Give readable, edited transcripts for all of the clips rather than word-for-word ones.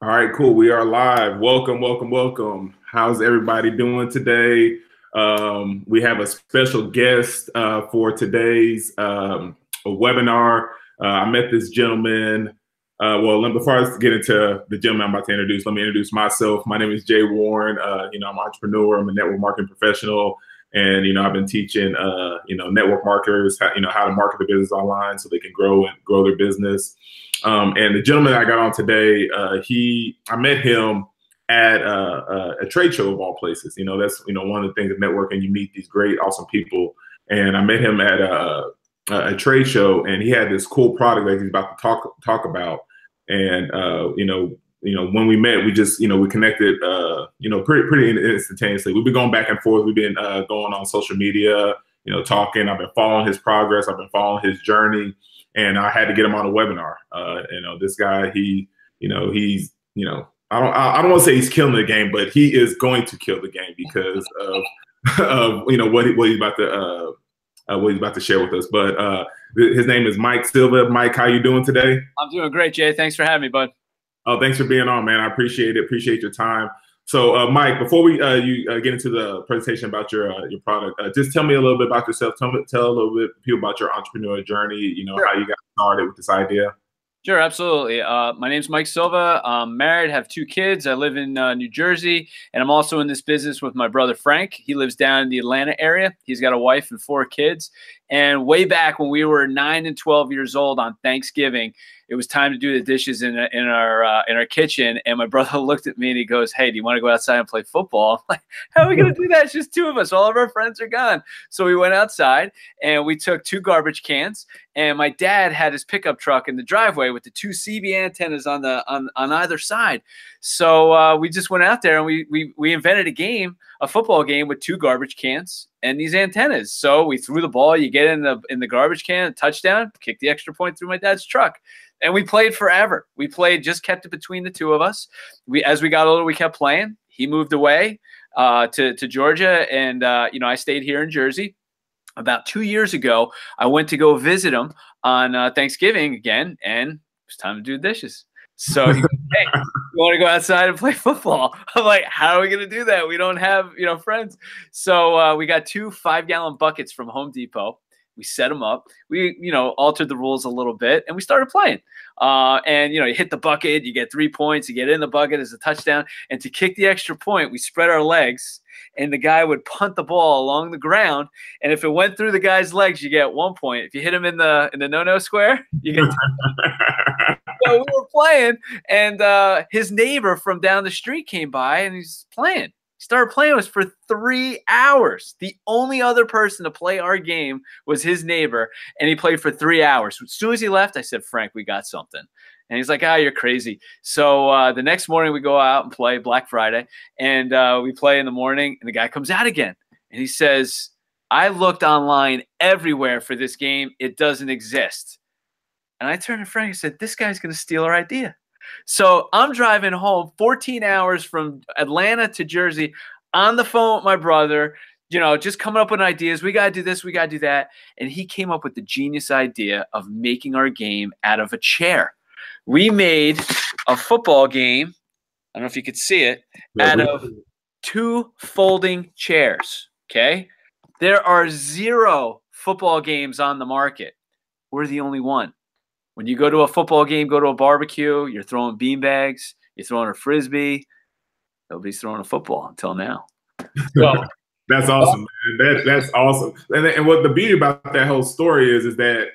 All right, cool. We are live. Welcome, welcome, welcome. How's everybody doing today? We have a special guest for today's webinar. I met this gentleman. Before I get into the gentleman I'm about to introduce, let me introduce myself. My name is Jay Warren. I'm an entrepreneur. I'm a network marketing professional. And, I've been teaching, network marketers, how to market the business online so they can grow their business. And the gentleman I got on today, I met him at a trade show of all places. That's one of the things of networking. You meet these great, awesome people. And I met him at a trade show, and he had this cool product that he's about to talk about. And when we met, we just we connected pretty instantaneously. We've been going back and forth. We've been going on social media, talking. I've been following his progress. I've been following his journey. And I had to get him on a webinar. This guy, he's I don't want to say he's killing the game, but he is going to kill the game because of what he's about to share with us. But his name is Mike Silva. Mike, how you doing today? I'm doing great, Jay. Thanks for having me, bud. Oh, thanks for being on, man. I appreciate it. Appreciate your time. So, Mike, before we get into the presentation about your product, just tell me a little bit about yourself. Tell a little bit people about your entrepreneurial journey. Sure. How you got started with this idea. Sure, absolutely. My name's Mike Silva. I'm married, have 2 kids. I live in New Jersey, and I'm also in this business with my brother Frank. He lives down in the Atlanta area. He's got a wife and 4 kids. And way back when we were 9 and 12 years old on Thanksgiving, it was time to do the dishes in our kitchen. And my brother looked at me and he goes, "Hey, do you want to go outside and play football?" I'm like, "How are we going to do that? It's just 2 of us. All of our friends are gone." So we went outside and we took 2 garbage cans. And my dad had his pickup truck in the driveway with the 2 CB antennas on either side. So we just went out there and we invented a football game with 2 garbage cans and these antennas. So we threw the ball, you get in the garbage can, touchdown, kick the extra point through my dad's truck. And we played forever. We just kept it between the 2 of us. As we got older, we kept playing. He moved away to Georgia, and I stayed here in Jersey. About 2 years ago, I went to go visit him on Thanksgiving again, and it was time to do dishes. So he goes, "Hey, you want to go outside and play football?" I'm like, "How are we going to do that? We don't have, friends." So we got 2 5-gallon buckets from Home Depot. We set them up. We, altered the rules a little bit, and we started playing. You hit the bucket, you get 3 points. You get in the bucket as a touchdown. And to kick the extra point, we spread our legs, and the guy would punt the ball along the ground. And if it went through the guy's legs, you get 1 point. If you hit him in the no-no square, you get 2 points. So we were playing, and his neighbor from down the street came by, and he's playing. He started playing with us for 3 hours. The only other person to play our game was his neighbor, and he played for 3 hours. As soon as he left, I said, "Frank, we got something." And he's like, "Ah, you're crazy." So the next morning we go out and play Black Friday, and we play in the morning, and the guy comes out again, and he says, "I looked online everywhere for this game. It doesn't exist." And I turned to Frank and said, "This guy's going to steal our idea." So I'm driving home 14 hours from Atlanta to Jersey on the phone with my brother, just coming up with ideas. We got to do this. We got to do that. And he came up with the genius idea of making our game out of a chair. We made a football game. I don't know if you could see it, out of 2 folding chairs. Okay. There are 0 football games on the market. We're the only one. When you go to a football game, go to a barbecue, you're throwing beanbags, you're throwing a Frisbee. Nobody's throwing a football until now. So, that's awesome, man. That's awesome. And what the beauty about that whole story is that,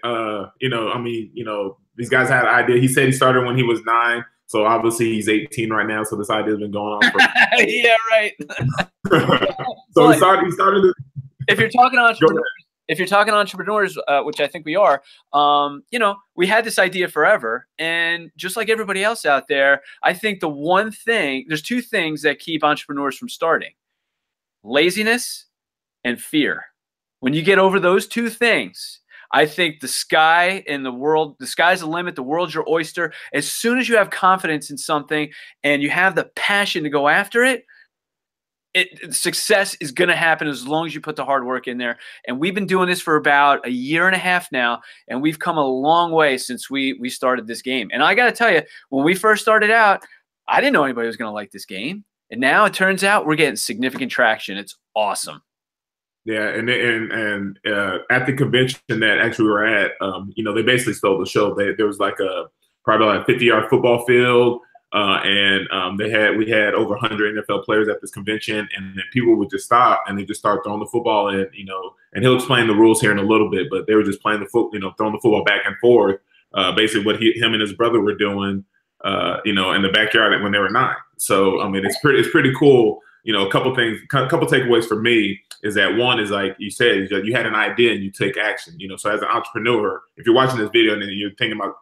these guys had an idea. He said he started when he was 9. So obviously he's 18 right now. So this idea's been going on for yeah, right. So he started. If you're talking entrepreneurs, which I think we are, we had this idea forever. And just like everybody else out there, I think there's 2 things that keep entrepreneurs from starting: laziness and fear. When you get over those 2 things, I think the sky's the limit. The world's your oyster. As soon as you have confidence in something and you have the passion to go after it, success is going to happen as long as you put the hard work in there. And we've been doing this for about 1.5 years now, and we've come a long way since we started this game. And I got to tell you, when we first started out, I didn't know anybody was going to like this game. And now it turns out we're getting significant traction. It's awesome. Yeah, and at the convention that actually we were at, they basically stole the show. There was like probably like a 50-yard football field, and we had over 100 NFL players at this convention, and then people would just stop and they just start throwing the football, and and he'll explain the rules here in a little bit, but they were just playing throwing the football back and forth, basically what him and his brother were doing, in the backyard when they were 9. So I mean, it's pretty cool. A couple takeaways for me is that one is like you said, you had an idea and you take action. So as an entrepreneur, if you're watching this video and you're thinking about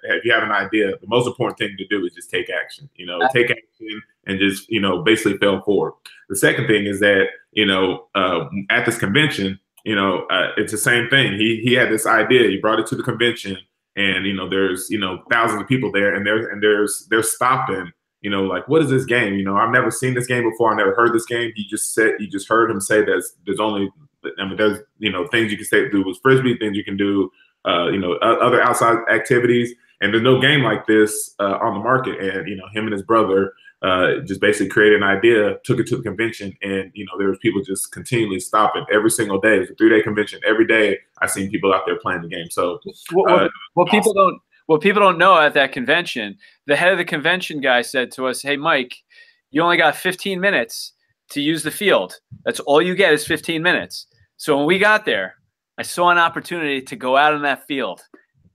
if you have an idea, the most important thing to do is just take action. Take action and just basically fail forward. The second thing is that at this convention, it's the same thing. He had this idea. He brought it to the convention, and there's thousands of people there, and they're stopping. Like, what is this game? I've never seen this game before. I never heard this game. You just heard him say that there's only, there's, things you can say do with Frisbee, things you can do, other outside activities. And there's no game like this on the market. And, him and his brother just basically created an idea, took it to the convention. And, there was people just continually stopping every single day. It was a 3-day convention. Every day I seen people out there playing the game. So what people don't know at that convention, the head of the convention guy said to us, "Hey, Mike, you only got 15 minutes to use the field. That's all you get is 15 minutes. So when we got there, I saw an opportunity to go out on that field.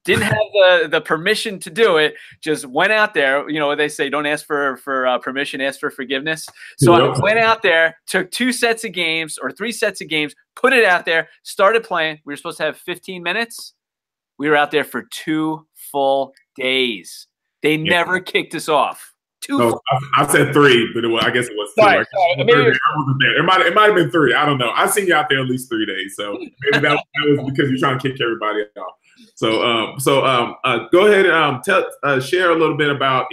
Didn't have the permission to do it. Just went out there. What they say, don't ask for permission, ask for forgiveness. So I went out there, took 2 sets of games or 3 sets of games, put it out there, started playing. We were supposed to have 15 minutes. We were out there for 2 full days. They never kicked us off. I said 3, but I guess it was 2. Sorry, I wasn't there. It might have been 3. I don't know. I've seen you out there at least 3 days, so maybe that was because you're trying to kick everybody off. So go ahead and share a little bit about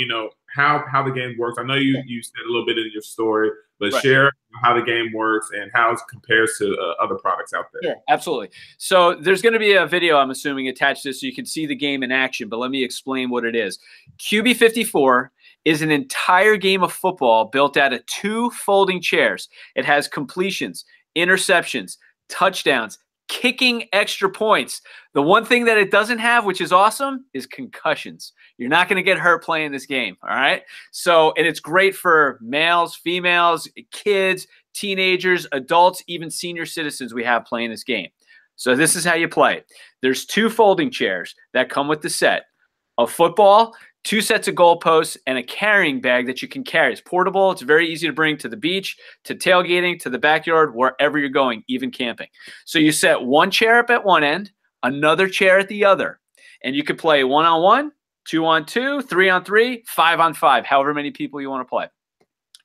how the game works. I know you said a little bit in your story, but share how the game works and how it compares to other products out there. Sure, absolutely. So there's going to be a video, I'm assuming, attached to this so you can see the game in action, but let me explain what it is. QB54 is an entire game of football built out of 2 folding chairs. It has completions, interceptions, touchdowns, kicking extra points. The one thing that it doesn't have, which is awesome, is concussions. You're not going to get hurt playing this game, all right? And it's great for males, females, kids, teenagers, adults, even senior citizens we have playing this game. So this is how you play. There's 2 folding chairs that come with the set. A football, 2 sets of goalposts, and a carrying bag that you can carry. It's portable. It's very easy to bring to the beach, to tailgating, to the backyard, wherever you're going, even camping. So you set 1 chair up at one end, another chair at the other, and you could play 1-on-1, 2-on-2, 3-on-3, 5-on-5, however many people you want to play.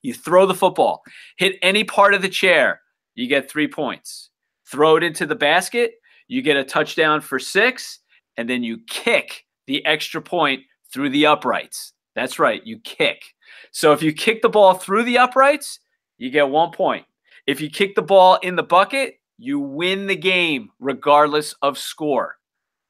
You throw the football, hit any part of the chair, you get 3 points. Throw it into the basket, you get a touchdown for 6, and then you kick the extra point through the uprights. That's right, you kick. So if you kick the ball through the uprights, you get 1 point. If you kick the ball in the bucket, you win the game regardless of score.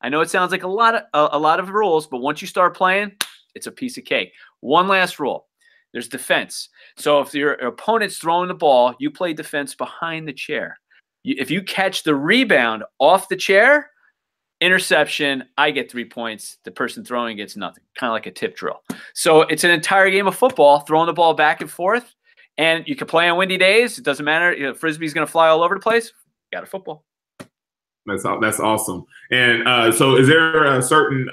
I know it sounds like a lot of rules, but once you start playing, it's a piece of cake. One last rule. There's defense. So if your opponent's throwing the ball, you play defense behind the chair. If you catch the rebound off the chair, interception, I get 3 points. The person throwing gets nothing, kind of like a tip drill. So it's an entire game of football, throwing the ball back and forth. And you can play on windy days. It doesn't matter. Frisbee's going to fly all over the place. Got a football. That's awesome. And so is there a certain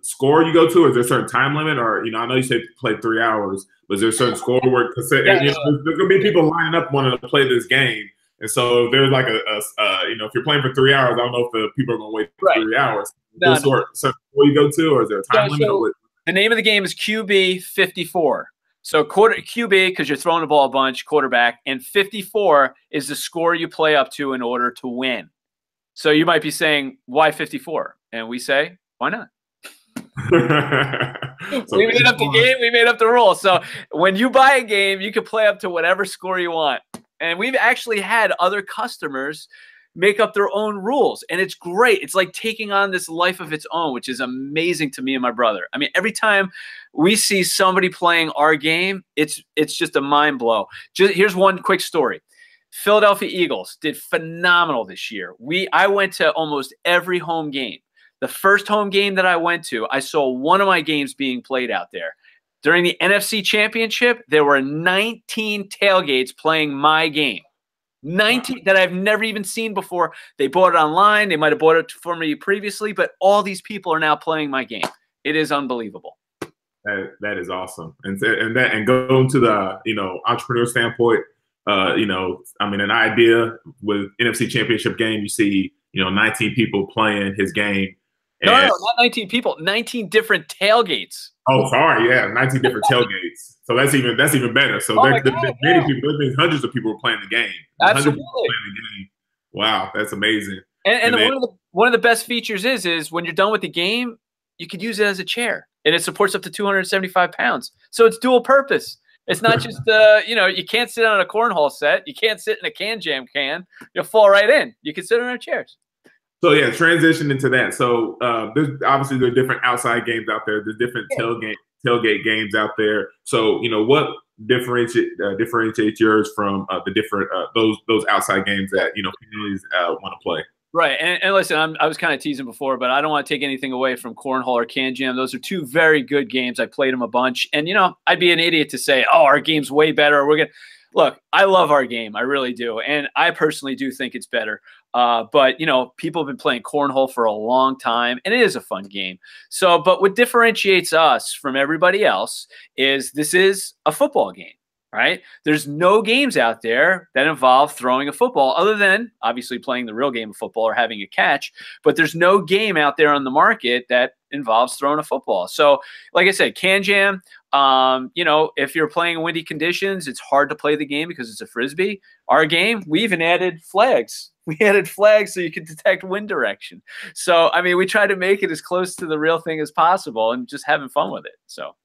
score you go to? Is there a certain time limit? Or, I know you said play 3 hours, but is there a certain score where there's going to be people lining up wanting to play this game? And so there's like if you're playing for 3 hours, I don't know if the people are going to wait for 3 hours. No. So where you go to, or is there a time limit? Or the name of the game is QB54. So QB, because you're throwing the ball a bunch, quarterback, and 54 is the score you play up to in order to win. So you might be saying, why 54? And we say, why not? So we made up the game. We made up the rules. So when you buy a game, you can play up to whatever score you want. And we've actually had other customers make up their own rules. And it's great. It's like taking on this life of its own, which is amazing to me and my brother. I mean, every time we see somebody playing our game, it's just a mind blow. Here's one quick story. Philadelphia Eagles did phenomenal this year. I went to almost every home game. The first home game that I went to, I saw one of my games being played out there. During the NFC Championship, there were 19 tailgates playing my game. 19 that I've never even seen before. They bought it online. They might have bought it for me previously, but all these people are now playing my game. It is unbelievable. That is awesome. And going to the entrepreneur standpoint, I mean, an idea with NFC Championship game, you see 19 people playing his game. No, not 19 people, 19 different tailgates. Oh, sorry, yeah, 19 different tailgates. So that's even better. So many people, there's hundreds of people were playing the game. Absolutely. Playing the game. Wow, that's amazing. And one of the best features is when you're done with the game, you could use it as a chair, and it supports up to 275 pounds. So it's dual purpose. It's not just you can't sit on a cornhole set. You can't sit in a can jam can. You'll fall right in. You can sit on our chairs. So yeah, transition into that. So there are different outside games out there. There's different tailgate games out there. So what differentiates yours from the different those outside games that families want to play? Right, and listen, I was kind of teasing before, but I don't want to take anything away from cornhole or can jam. Those are two very good games. I played them a bunch, and I'd be an idiot to say, "Oh, our game's way better." Look, I love our game, I really do, and I personally do think it's better. But people have been playing cornhole for a long time, and it is a fun game. So, but what differentiates us from everybody else is this is a football game. Right? There's no games out there that involve throwing a football other than obviously playing the real game of football or having a catch, but there's no game out there on the market that involves throwing a football. So like I said, can jam, if you're playing in windy conditions, it's hard to play the game because it's a Frisbee. Our game, we even added flags. We added flags so you can detect wind direction. So, I mean, we try to make it as close to the real thing as possible and just having fun with it. So.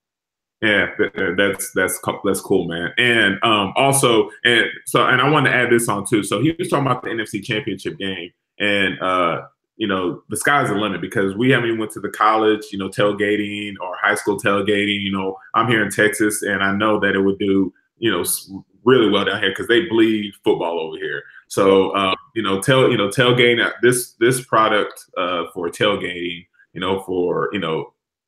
Yeah, that's cool, man. And also, and I want to add this on too. So he was talking about the NFC Championship game, and the sky's the limit because we haven't even went to the college, tailgating or high school tailgating. I'm here in Texas, and I know that it would do, really well down here because they bleed football over here. So tailgating this product for tailgating, for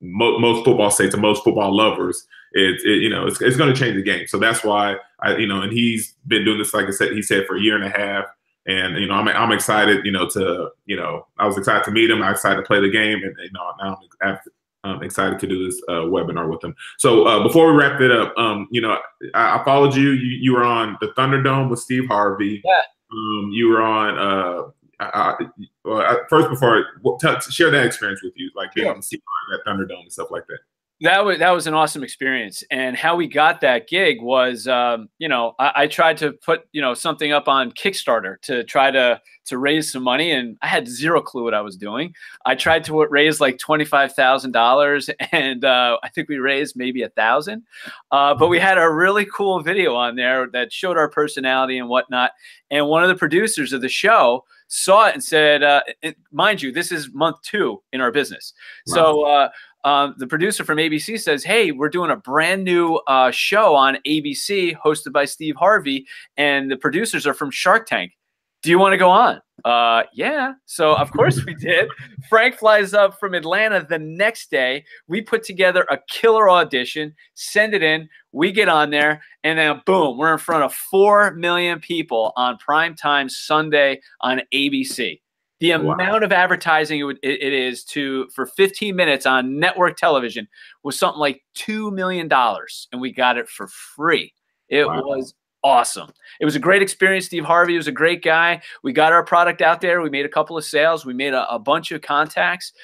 most football states and most football lovers, it's going to change the game. So that's why and he's been doing this, like I said, he said, for a year and a half. And I'm excited, I was excited to meet him. I'm excited to play the game, and now I'm excited to do this webinar with him. So before we wrap it up, I followed you. You were on the Thunderdome with Steve Harvey. Yeah. You were on. First, before share that experience with you, like being on the Steve Harvey at Thunderdome and stuff like that. That was an awesome experience. And how we got that gig was, I tried to put, something up on Kickstarter to try to raise some money, and I had zero clue what I was doing. I tried to raise like $25,000, and I think we raised maybe $1,000. But we had a really cool video on there that showed our personality and whatnot. And one of the producers of the show saw it and said, mind you, this is month 2 in our business. Wow. So the producer from ABC says, hey, we're doing a brand new show on ABC hosted by Steve Harvey, and the producers are from Shark Tank. Do you want to go on? Yeah. So of course we did. Frank flies up from Atlanta the next day. We put together a killer audition, send it in. We get on there, and then boom, we're in front of 4 million people on primetime Sunday on ABC. The amount of advertising it is for 15 minutes on network television was something like $2 million, and we got it for free. It was awesome. It was a great experience. Steve Harvey was a great guy. We got our product out there. We made a couple of sales. We made a bunch of contacts,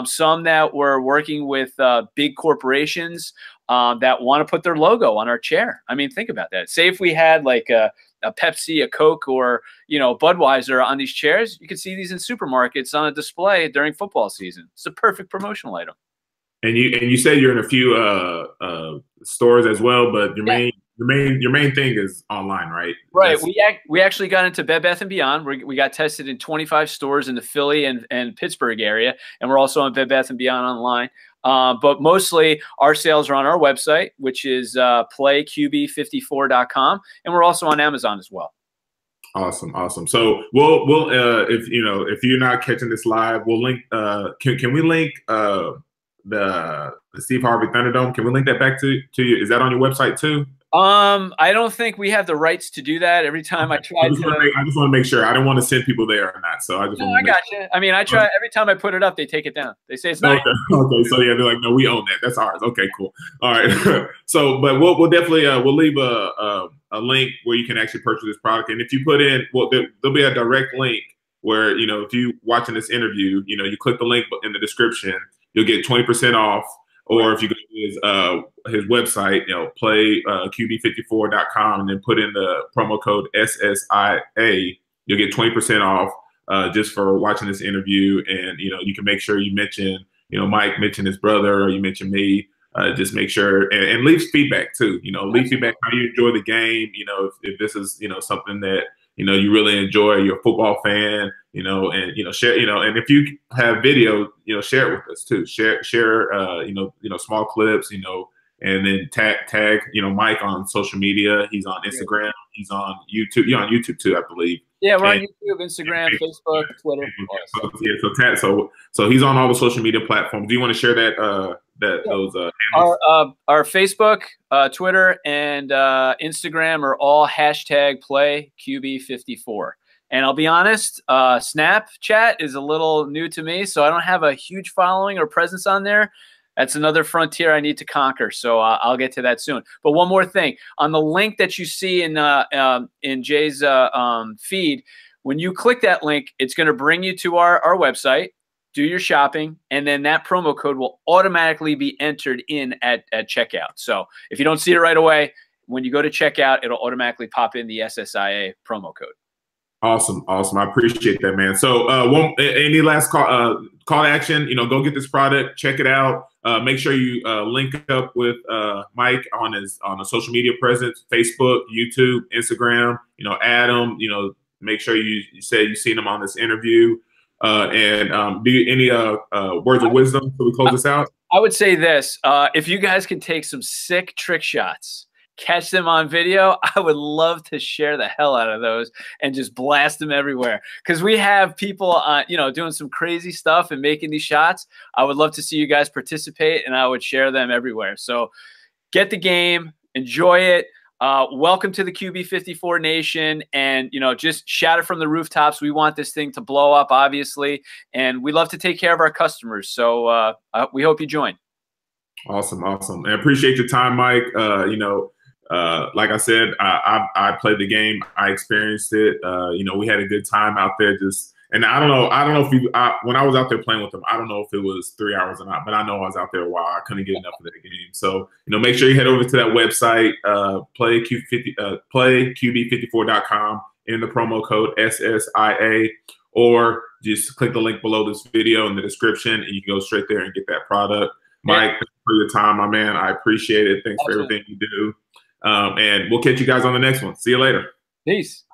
some that were working with big corporations that want to put their logo on our chair. I mean, think about that. Say if we had like a Pepsi, a Coke, or Budweiser on these chairs, you could see these in supermarkets on a display during football season. It's a perfect promotional item. And you say you're in a few stores as well, but your main your main thing is online, right? Right. We actually got into Bed Bath & Beyond. We got tested in 25 stores in the Philly and Pittsburgh area, and we're also on Bed Bath & Beyond online. But mostly our sales are on our website, which is playqb54.com, and we're also on Amazon as well. Awesome. So we'll if you're not catching this live, we'll link. Can we link the Steve Harvey Thunderdome? Can we link that back to you? Is that on your website too? I don't think we have the rights to do that. Every time I try I just want to make sure. I don't want to send people there or not. So I just want to got you. I mean, I try every time I put it up, they take it down. They say it's not. Okay. So yeah, they're like, no, we own that. That's ours. Okay, cool. All right. So, but we'll definitely we'll leave a link where you can actually purchase this product. And if you put in, there'll be a direct link where if you watching this interview, you click the link in the description, you'll get 20% off. Or if you go to his website, play qb54.com and then put in the promo code SSIA, you'll get 20% off just for watching this interview. And you can make sure you mention, Mike mentioned his brother, or you mentioned me. Just make sure and leave feedback too. Leave feedback how you enjoy the game. If this is something that you really enjoy, you're a football fan, and share, and if you have video, share it with us too. Share, small clips, and then tag, Mike on social media. He's on Instagram. He's on YouTube. You're on YouTube too, I believe. Yeah, we're on YouTube, Instagram, Facebook, Twitter. So he's on all the social media platforms. Do you want to share that? Our Facebook, Twitter, and Instagram are all #PlayQB54. And I'll be honest, Snapchat is a little new to me, so I don't have a huge following or presence on there. That's another frontier I need to conquer, so I'll get to that soon. But one more thing. On the link that you see in Jay's feed, when you click that link, it's going to bring you to our website, do your shopping, and then that promo code will automatically be entered in at checkout. So if you don't see it right away, when you go to checkout, it'll automatically pop in the SSIA promo code. Awesome. I appreciate that, man. So any last call to action, go get this product, check it out. Make sure you link up with Mike on the social media presence, Facebook, YouTube, Instagram, add him, make sure you say you've seen him on this interview. And do any words of wisdom so we close this out? I would say this. If you guys can take some sick trick shots, catch them on video, I would love to share the hell out of those and just blast them everywhere. Because we have people, doing some crazy stuff and making these shots. I would love to see you guys participate, and I would share them everywhere. So get the game, enjoy it. Welcome to the QB54 Nation, and just shout it from the rooftops. We want this thing to blow up, obviously, and we love to take care of our customers. So we hope you join. Awesome. I appreciate your time, Mike. Like I said, I played the game. I experienced it. We had a good time out there. And I don't know if when I was out there playing with them, I don't know if it was 3 hours or not, but I know I was out there a while. I couldn't get enough of that game. So, make sure you head over to that website, playqb54.com, in the promo code SSIA, or just click the link below this video in the description, and you can go straight there and get that product. Mike, thanks for your time, my man. I appreciate it. Thanks for everything you do. And we'll catch you guys on the next one. See you later. Peace.